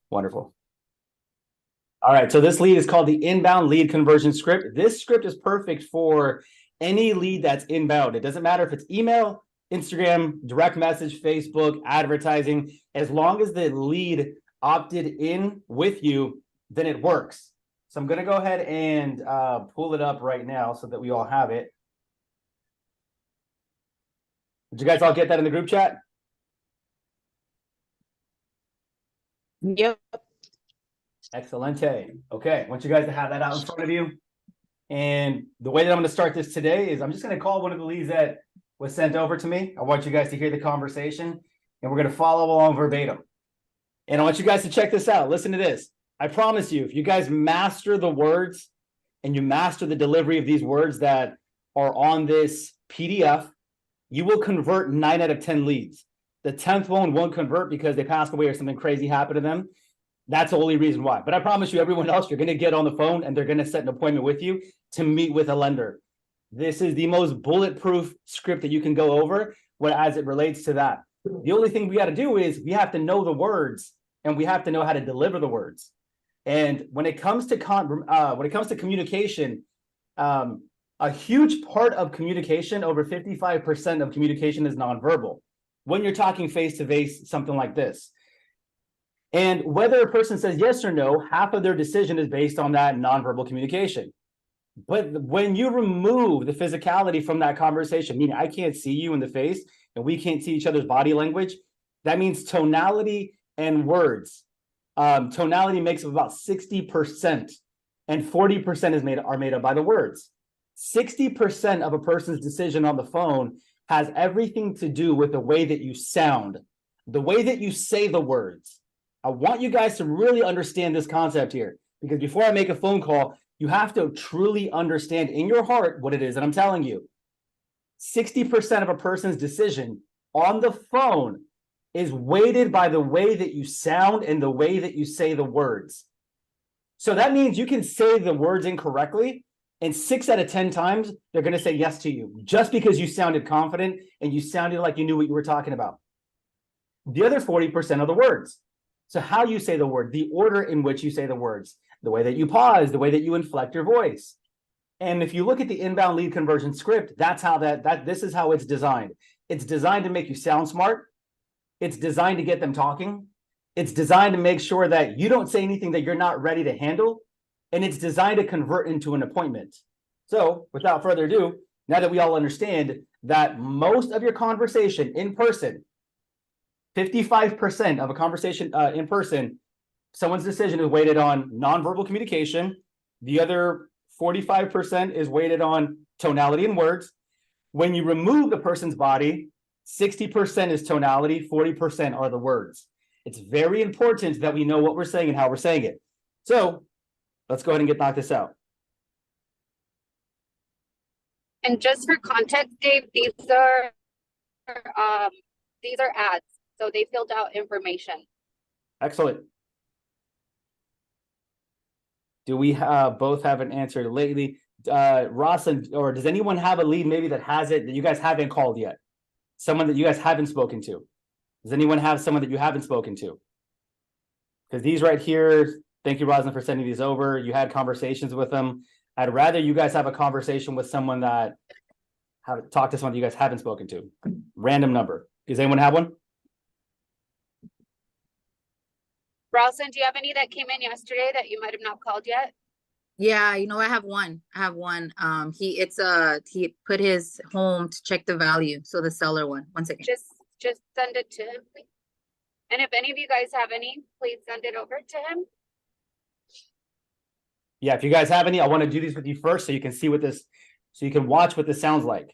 Wonderful. All right, so this lead is called the inbound lead conversion script. This script is perfect for any lead that's inbound. It doesn't matter if it's email, Instagram, direct message, Facebook, advertising. As long as the lead opted in with you, then it works. So I'm going to go ahead and pull it up right now so that we all have it. Did you guys all get that in the group chat? Yep. Excelente. Okay, I want you guys to have that out in front of you. And the way that I'm going to start this today is I'm just going to call one of the leads that was sent over to me. I want you guys to hear the conversation, and we're going to follow along verbatim. And I want you guys to check this out. Listen to this. I promise you, if you guys master the words and you master the delivery of these words that are on this PDF, you will convert 9 out of 10 leads. The 10th one won't convert because they passed away or something crazy happened to them. That's the only reason why. But I promise you, everyone else, you're going to get on the phone and they're going to set an appointment with you to meet with a lender. This is the most bulletproof script that you can go over as it relates to that. The only thing we got to do is we have to know the words and we have to know how to deliver the words. And when it comes to communication, a huge part of communication, over 55% of communication, is nonverbal. When you're talking face-to-face, something like this. And whether a person says yes or no, half of their decision is based on that nonverbal communication. But when you remove the physicality from that conversation, meaning I can't see you in the face and we can't see each other's body language, that means tonality and words. Tonality makes up about 60%, and 40% are made up by the words. 60% of a person's decision on the phone has everything to do with the way that you sound, the way that you say the words. I want you guys to really understand this concept here, because before I make a phone call, you have to truly understand in your heart what it is that I'm telling you. 60% of a person's decision on the phone is weighted by the way that you sound and the way that you say the words. So that means you can say the words incorrectly, and 6 out of 10 times, they're going to say yes to you, just because you sounded confident and you sounded like you knew what you were talking about. The other 40% are the words. So how you say the word, the order in which you say the words, the way that you pause, the way that you inflect your voice. And if you look at the inbound lead conversion script, that's how this is how it's designed. It's designed to make you sound smart. It's designed to get them talking. It's designed to make sure that you don't say anything that you're not ready to handle. And it's designed to convert into an appointment. So without further ado, now that we all understand that most of your conversation in person, 55% of a conversation in person, someone's decision is weighted on nonverbal communication. The other 45% is weighted on tonality and words. When you remove the person's body, 60% is tonality, 40% are the words. It's very important that we know what we're saying and how we're saying it. So let's go ahead and knock this out. And just for context, Gabe, these are ads. So they filled out information. Excellent. Do we both have an answer lately? Ross, or does anyone have a lead maybe that has it that you guys haven't called yet? Someone that you guys haven't spoken to? Does anyone have someone that you haven't spoken to? Because these right here, thank you, Roslyn, for sending these over. You had conversations with them. I'd rather you guys have a conversation with someone that talk to someone that you guys haven't spoken to. Random number. Does anyone have one? Rosalind, do you have any that came in yesterday that you might have not called yet? Yeah, I have one. He put his home to check the value. So the seller one. 1 second. Just send it to him, please. And if any of you guys have any, please send it over to him. Yeah, if you guys have any, I want to do these with you first so you can see so you can watch what this sounds like.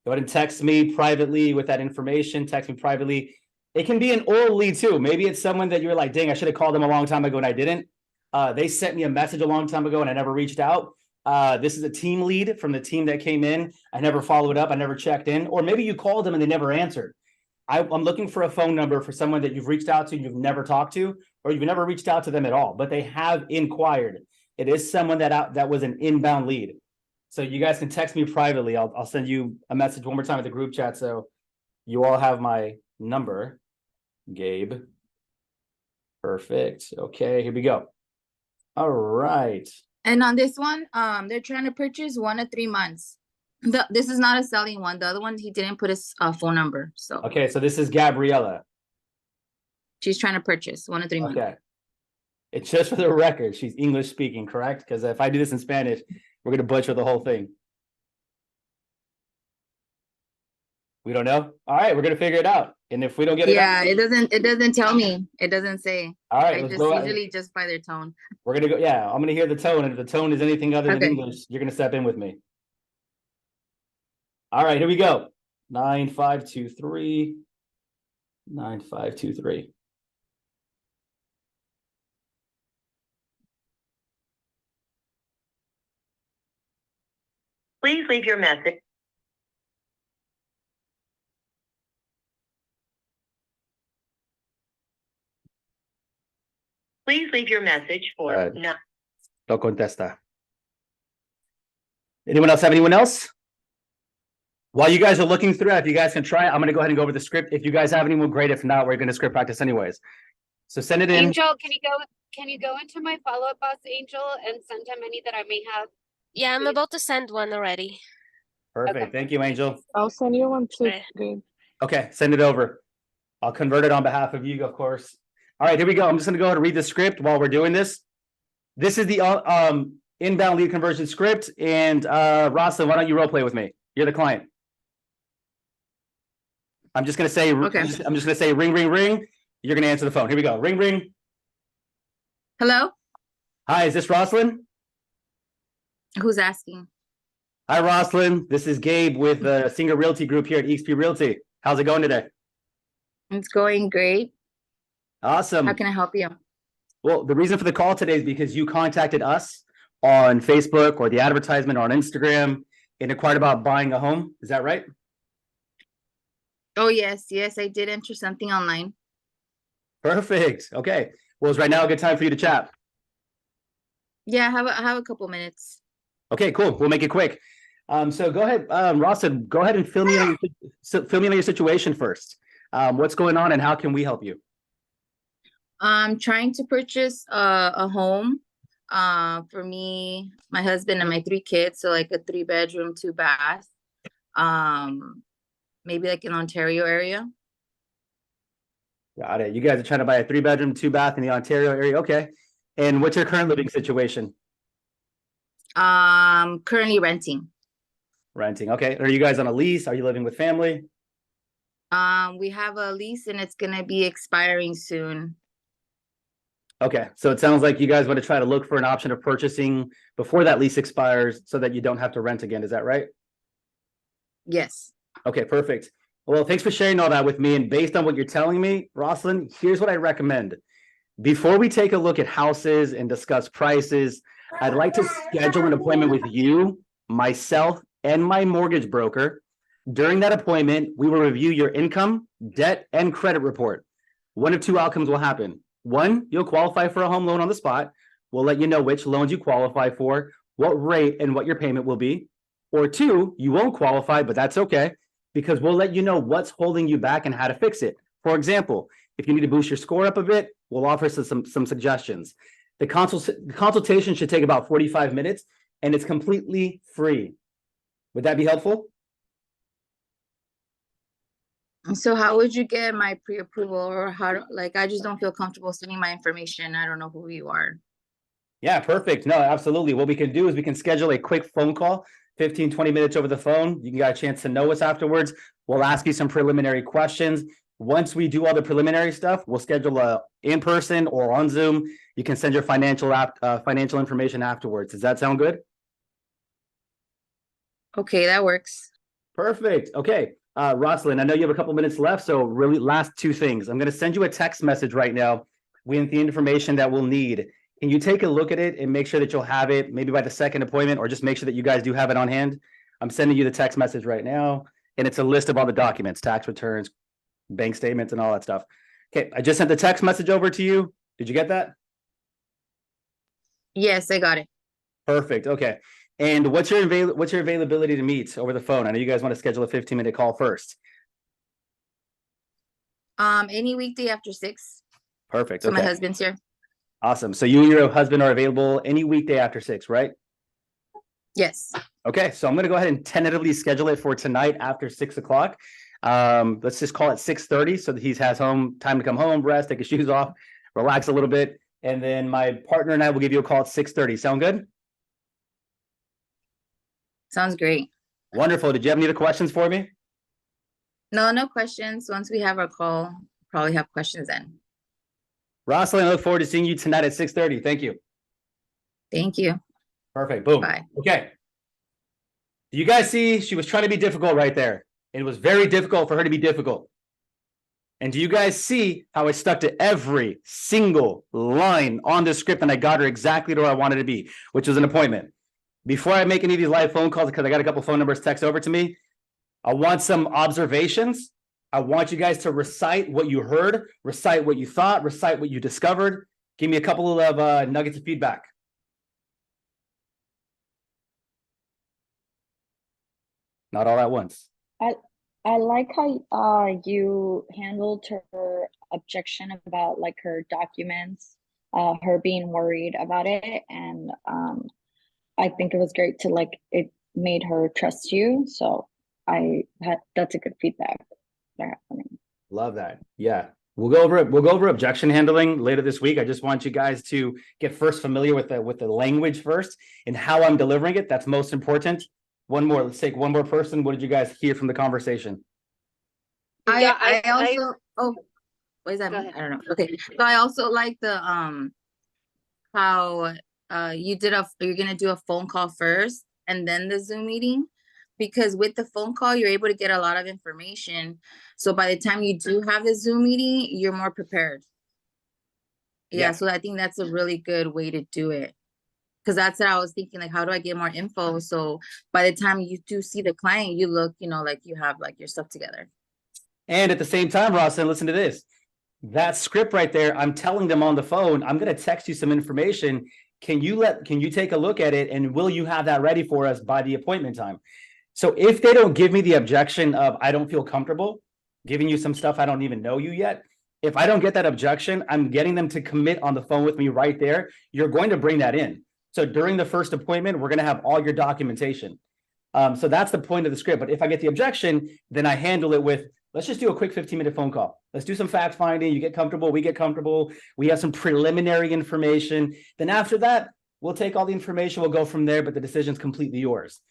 Go ahead and text me privately with that information. Text me privately. It can be an oral lead too. Maybe it's someone that you're like, dang, I should have called them a long time ago and I didn't. They sent me a message a long time ago and I never reached out. This is a team lead from the team that came in. I never followed up. I never checked in. Or maybe you called them and they never answered. I'm looking for a phone number for someone that you've reached out to, you've never talked to, or you've never reached out to them at all, but they have inquired. It is someone that was an inbound lead. So you guys can text me privately. I'll send you a message one more time at the group chat so you all have my number. Gabe Perfect. Okay, here we go. All right. And on this one, they're trying to purchase 1 to 3 months. This is not a selling one. The other one, he didn't put his phone number, so Okay, so this is Gabriella. she's trying to purchase 1 to 3 months. Okay. It's just for the record, she's English speaking, correct? Because if I do this in Spanish, we're gonna butcher the whole thing. We don't know. All right, we're gonna figure it out. And if we don't get it out, Yeah, it doesn't tell me. It doesn't say. all right, I let's just go. usually just by their tone. We're gonna go. Yeah, I'm gonna hear the tone, and if the tone is anything other than Okay. English, you're gonna step in with me. All right, here we go. 9523. 9523. Please leave your message. Please leave your message for No contesta. Anyone else have anyone else? While you guys are looking through it, if you guys can try it, I'm gonna go ahead and go over the script. If you guys have anyone, great. If not, we're gonna script practice anyways. So send it in. Angel, can you go into my follow-up boss, Angel, and send him any that I may have? Yeah, I'm Please. about to send one already. Perfect. Okay. Thank you, Angel. I'll send you one too, Okay. Gabe. Okay, send it over. I'll convert it on behalf of you, of course. All right, here we go. I'm just gonna go ahead and read the script while we're doing this. This is the inbound lead conversion script. And Rosalind, why don't you role play with me? You're the client. I'm just gonna say, Okay. I'm just gonna say ring, ring, ring. You're gonna answer the phone. Here we go. Ring, ring. Hello? Hi, is this Rosalind? Who's asking? Hi, Rosalind. This is Gabe with the Singer Realty Group here at eXp Realty. How's it going today? It's going great. Awesome. How can I help you? Well, the reason for the call today is because you contacted us on Facebook or the advertisement or on Instagram and inquired about buying a home. Is that right? Oh, yes, I did enter something online. Perfect. Okay. Well, is right now a good time for you to chat? Yeah, I have a couple minutes. Okay, cool. We'll make it quick. So go ahead, Rosalind, go ahead and fill me in on your situation first. What's going on and how can we help you? I'm trying to purchase a home for me, my husband, and my 3 kids. So like a 3-bedroom, 2-bath. Maybe like in Ontario area. Got it. You guys are trying to buy a 3-bedroom, 2-bath in the Ontario area. Okay. And what's your current living situation? Currently renting. Renting. Okay. Are you guys on a lease? Are you living with family? We have a lease and it's gonna be expiring soon. Okay. So it sounds like you guys want to try to look for an option of purchasing before that lease expires so that you don't have to rent again. Is that right? Yes. Okay, perfect. Well, thanks for sharing all that with me. And based on what you're telling me, Rosalind, here's what I recommend. Before we take a look at houses and discuss prices, I'd like to schedule an appointment with you, myself, and my mortgage broker. During that appointment, we will review your income, debt, and credit report. One of 2 outcomes will happen. 1, you'll qualify for a home loan on the spot. We'll let you know which loans you qualify for, what rate, and what your payment will be. Or 2, you won't qualify, but that's okay, because we'll let you know what's holding you back and how to fix it. For example, if you need to boost your score up a bit, we'll offer some suggestions. The consultation should take about 45 minutes, and it's completely free. Would that be helpful? So how would you get my pre-approval, or like, I just don't feel comfortable sending my information. I don't know who you are. Yeah, perfect. No, absolutely. What we can do is we can schedule a quick phone call, 15, 20 minutes over the phone. You can get a chance to know us afterwards. We'll ask you some preliminary questions. Once we do all the preliminary stuff, we'll schedule a in-person or on Zoom. You can send your financial information afterwards. Does that sound good? Okay, that works. Perfect. Okay. Rosalind, I know you have a couple minutes left, so really last 2 things. I'm going to send you a text message right now with the information that we'll need. Can you take a look at it and make sure that you'll have it maybe by the second appointment, or just make sure that you guys do have it on hand? I'm sending you the text message right now, and it's a list of all the documents, tax returns, bank statements, and all that stuff. Okay, I just sent the text message over to you. Did you get that? Yes, I got it. Perfect. Okay. And what's your availability to meet over the phone? I know you guys want to schedule a 15-minute call first. Any weekday after 6. Perfect. So my Okay. husband's here. Awesome. So you and your husband are available any weekday after 6, right? Yes. Okay, so I'm gonna go ahead and tentatively schedule it for tonight after 6 o'clock. Let's just call it 6:30 so that he has time to come home, rest, take his shoes off, relax a little bit. And then my partner and I will give you a call at 6:30. Sound good? Sounds great. Wonderful. Did you have any other questions for me? No questions. Once we have our call, probably have questions then. Rosalind, I look forward to seeing you tonight at 6:30. Thank you. Thank you. Perfect. Boom. Bye. Okay. Do you guys see? She was trying to be difficult right there. It was very difficult for her to be difficult. And do you guys see how I stuck to every single line on the script and I got her exactly to where I wanted to be, which was an appointment. Before I make any of these live phone calls, because I got a couple phone numbers text over to me, I want some observations. I want you guys to recite what you heard, recite what you thought, recite what you discovered. Give me a couple of nuggets of feedback. Not all at once. I like how you handled her objection about like her documents, her being worried about it, and I think it was great to like it made her trust you. So that's a good feedback there for me. Love that. Yeah. We'll go over it. We'll go over objection handling later this week. I just want you guys to get first familiar with the language first and how I'm delivering it. That's most important. One more. Let's take one more person. What did you guys hear from the conversation? Yeah, I also what is that? Go ahead. I don't know. Okay. So I also like the how you're gonna do a phone call first and then the Zoom meeting, because with the phone call you're able to get a lot of information. So by the time you do have the Zoom meeting, you're more prepared. Yeah. So I think that's a really good way to do it. Because that's what I was thinking, like, how do I get more info? So by the time you do see the client, you look, like you have like your stuff together. And at the same time, Rosalind, listen to this. That script right there, I'm telling them on the phone, I'm going to text you some information. Can you take a look at it? And will you have that ready for us by the appointment time? So if they don't give me the objection of, I don't feel comfortable giving you some stuff I don't even know you yet. If I don't get that objection, I'm getting them to commit on the phone with me right there. You're going to bring that in. So during the first appointment, we're going to have all your documentation. So that's the point of the script. But if I get the objection, then I handle it with, let's just do a quick 15-minute phone call. Let's do some fact finding. You get comfortable. We get comfortable. We have some preliminary information. Then after that, we'll take all the information. We'll go from there, but the decision's completely yours.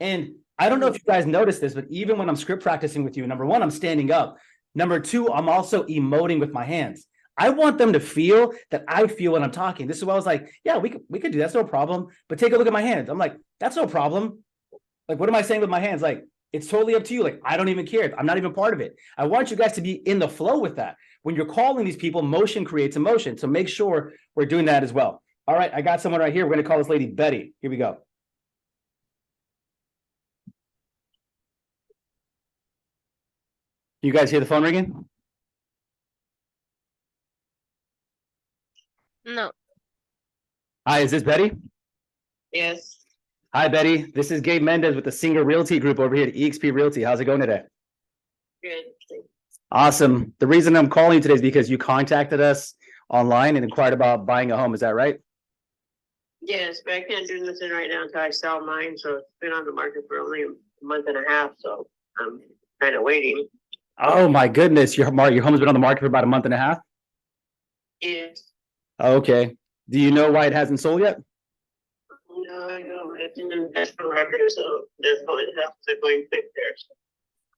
And I don't know if you guys noticed this, but even when I'm script practicing with you, number one, I'm standing up. Number two, I'm also emoting with my hands. I want them to feel that I feel when I'm talking. This is why I was like, yeah, we could do that's no problem. But take a look at my hands. I'm like, that's no problem. Like, what am I saying with my hands? Like, it's totally up to you. Like, I don't even care. I'm not even part of it. I want you guys to be in the flow with that. When you're calling these people, motion creates emotion. So make sure we're doing that as well. All right, I got someone right here. We're going to call this lady Betty. Here we go. You guys hear the phone ringing? No. Hi, is this Betty? Yes. Hi, Betty. This is Gabe Mendez with the Singer Realty Group over here at eXp Realty. How's it going today? Good. Awesome. The reason I'm calling you today is because you contacted us online and inquired about buying a home. Is that right? Yes, but I can't do nothing right now until I sell mine. So it's been on the market for only a month and a half. So I'm kind of waiting. Oh my goodness. Your home's been on the market for about a month and a half? Yes. Okay. Do you know why it hasn't sold yet? No, I don't. It's an investment record, so there's going to have to go quick there.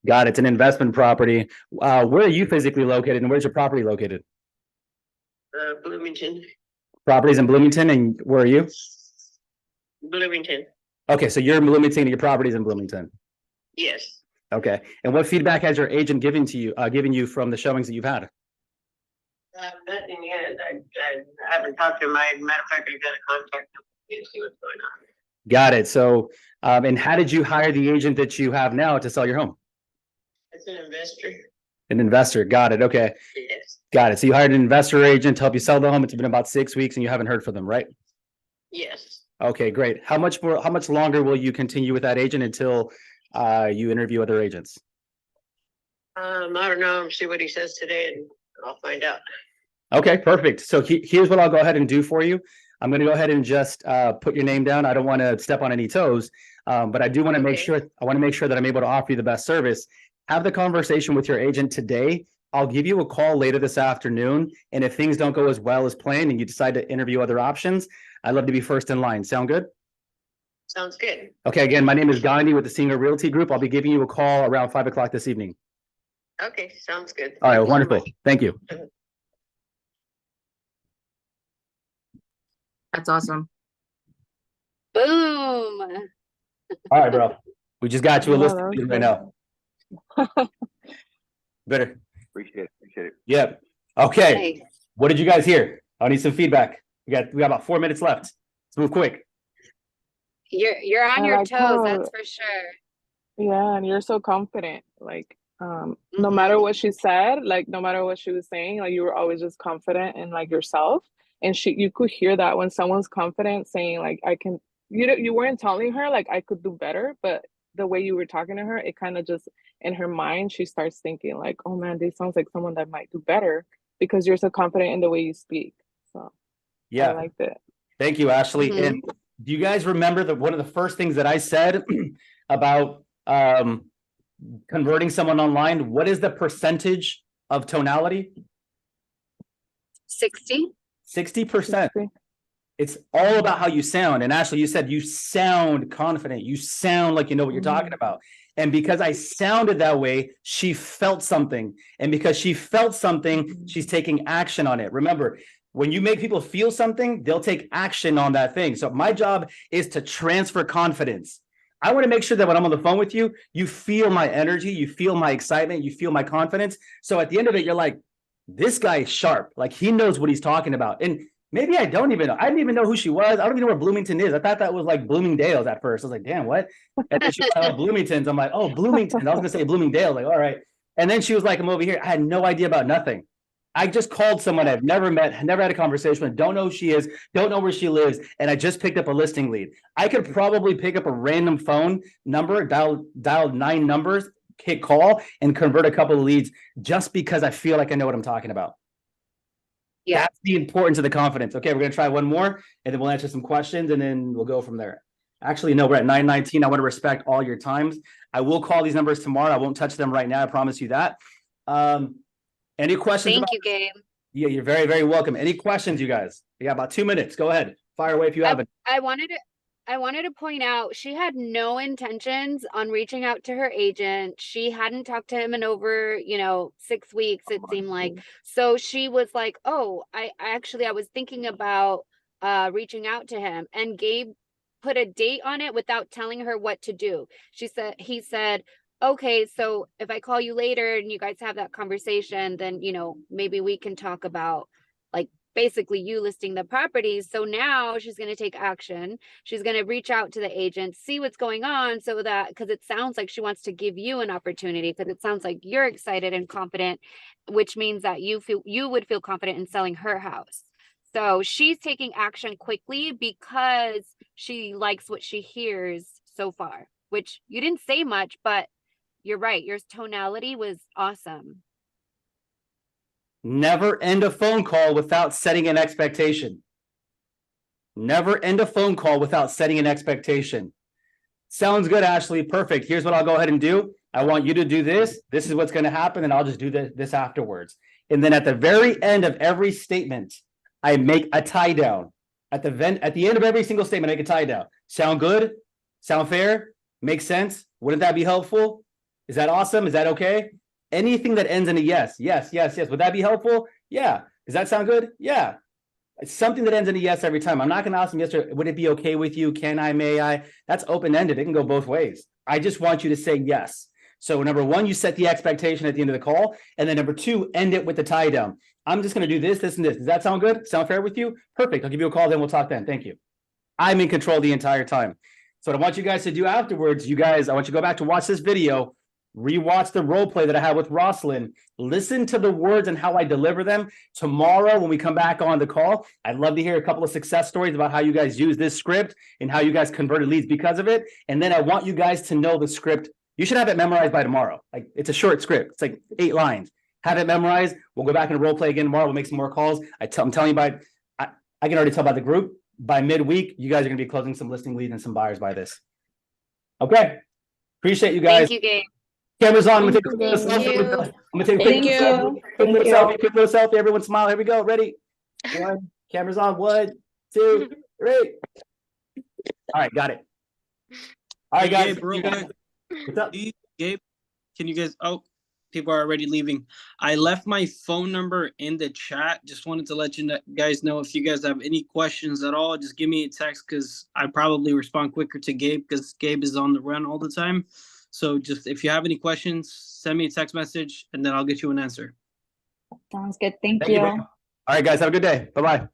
Got it. It's an investment property. Where are you physically located and where's your property located? Bloomington. Properties in Bloomington, and where are you? Bloomington. Okay, so you're in Bloomington and your property's in Bloomington. Yes. Okay. And what feedback has your agent given you from the showings that you've had? Nothing yet. I haven't talked to him. Matter of fact, I got to contact him and see what's going on. Got it. So, and how did you hire the agent that you have now to sell your home? It's an investor. An investor. Got it. Okay. Yes. Got it. So you hired an investor agent to help you sell the home. It's been about 6 weeks and you haven't heard from them, right? Yes. Okay, great. How much longer will you continue with that agent until you interview other agents? I don't know. See what he says today and I'll find out. Okay, perfect. So here's what I'll go ahead and do for you. I'm going to go ahead and just put your name down. I don't want to step on any toes, but I do want to make Okay. sure, I want to make sure that I'm able to offer you the best service. Have the conversation with your agent today. I'll give you a call later this afternoon. And if things don't go as well as planned and you decide to interview other options, I'd love to be first in line. Sound good? Sounds good. Okay, again, my name is Gandhi with the Senior Realty Group. I'll be giving you a call around 5 o'clock this evening. Okay, sounds good. All right, Thank you so wonderful. much. Thank you. That's awesome. Boom. All right, bro. We just got you a Yeah, list that was right now. Better. Appreciate it. Yeah. Okay. Nice. What did you guys hear? I need some feedback. We got about 4 minutes left. Let's move quick. You're on I your like toes, how- that's for sure. Yeah, and you're so confident. Like, no Mhm. matter what she said, like no matter what she was saying, like you were always just confident in like yourself. And you could hear that when someone's confident saying like I can, you weren't telling her like I could do better, but the way you were talking to her, it kind of just in her mind, she starts thinking like, oh man, this sounds like someone that might do better because you're so confident in the way you speak. So I Yeah. liked it. Thank you, Ashley. Mhm. And do you guys remember that one of the first things that I said about converting someone online? What is the percentage of tonality? 60? 60%. It's all about how you sound. And Ashley, you said you sound confident. You sound like you know what you're talking about. And because I sounded that way, she felt something. And because she felt something, she's taking action on it. Remember, when you make people feel something, they'll take action on that thing. So my job is to transfer confidence. I want to make sure that when I'm on the phone with you, you feel my energy, you feel my excitement, you feel my confidence. So at the end of it, you're like, this guy is sharp. Like he knows what he's talking about. And maybe I don't even know. I didn't even know who she was. I don't even know where Bloomington is. I thought that was like Bloomingdale's at first. I was like, damn, what? And then she was like, oh, Bloomington's. I'm like, oh, Bloomington. I was gonna say Bloomingdale. Like, all right. And then she was like, I'm over here. I had no idea about nothing. I just called someone I've never met, never had a conversation with, don't know who she is, don't know where she lives, and I just picked up a listing lead. I could probably pick up a random phone number, dial 9 numbers, hit call, and convert a couple of leads just because I feel like I know what I'm talking about. Yeah. That's the importance of the confidence. Okay, we're gonna try one more, and then we'll answer some questions, and then we'll go from there. Actually, no, we're at 9:19. I want to respect all your times. I will call these numbers tomorrow. I won't touch them right now. I promise you that. Any questions? Thank you, Gabe. Yeah, you're very, very welcome. Any questions, you guys? We got about 2 minutes. Go ahead. Fire away if you have it. I wanted to point out she had no intentions on reaching out to her agent. She hadn't talked to him in over, 6 weeks, it seemed like. So she was like, oh, I was thinking about reaching out to him. And Gabe put a date on it without telling her what to do. He said, okay, so if I call you later and you guys have that conversation, then, maybe we can talk about like basically you listing the properties. So now she's going to take action. She's going to reach out to the agent, see what's going on so that, because it sounds like she wants to give you an opportunity, because it sounds like you're excited and confident, which means that you would feel confident in selling her house. So she's taking action quickly because she likes what she hears so far, which you didn't say much, but you're right. Your tonality was awesome. Never end a phone call without setting an expectation. Never end a phone call without setting an expectation. Sounds good, Ashley. Perfect. Here's what I'll go ahead and do. I want you to do this. This is what's going to happen, and I'll just do this afterwards. And then at the very end of every statement, I make a tie down. At the end of every single statement, I make a tie down. Sound good? Sound fair? Make sense? Wouldn't that be helpful? Is that awesome? Is that okay? Anything that ends in a yes, yes, yes, yes. Would that be helpful? Yeah. Does that sound good? Yeah. It's something that ends in a yes every time. I'm not going to ask them yes, would it be okay with you? Can I, may I? That's open-ended. It can go both ways. I just want you to say yes. So number one, you set the expectation at the end of the call. And then number two, end it with the tie down. I'm just going to do this, this, and this. Does that sound good? Sound fair with you? Perfect. I'll give you a call, then we'll talk then. Thank you. I'm in control the entire time. So what I want you guys to do afterwards, I want you to go back to watch this video, rewatch the role play that I had with Rosalind, listen to the words and how I deliver them. Tomorrow, when we come back on the call, I'd love to hear a couple of success stories about how you guys use this script and how you guys converted leads because of it. And then I want you guys to know the script. You should have it memorized by tomorrow. Like, it's a short script. It's like 8 lines. have it memorized. We'll go back and role play again tomorrow. We'll make some more calls. I'm telling you I can already tell by the group, by midweek, you guys are gonna be closing some listing leads and some buyers by this. Okay. Appreciate you guys. Thank you, Gabe. Cameras on. I'm gonna Thank take a you, quick Gabe. selfie. I'm gonna take a Thank quick you. selfie. Quick little selfie. Quick little selfie. Everyone smile. Here we go. Ready? One. Cameras on. 1, 2, 3. All right, got it. All right, Hey, guys. Gabe, real quick. What's up? Gabe, can you guys? Oh, people are already leaving. I left my phone number in the chat. Just wanted to let you guys know if you guys have any questions at all, just give me a text because I probably respond quicker to Gabe because Gabe is on the run all the time. So just if you have any questions, send me a text message and then I'll get you an answer. Sounds good. Thank Thank you. you. All right, guys. Have a good day. Bye-bye.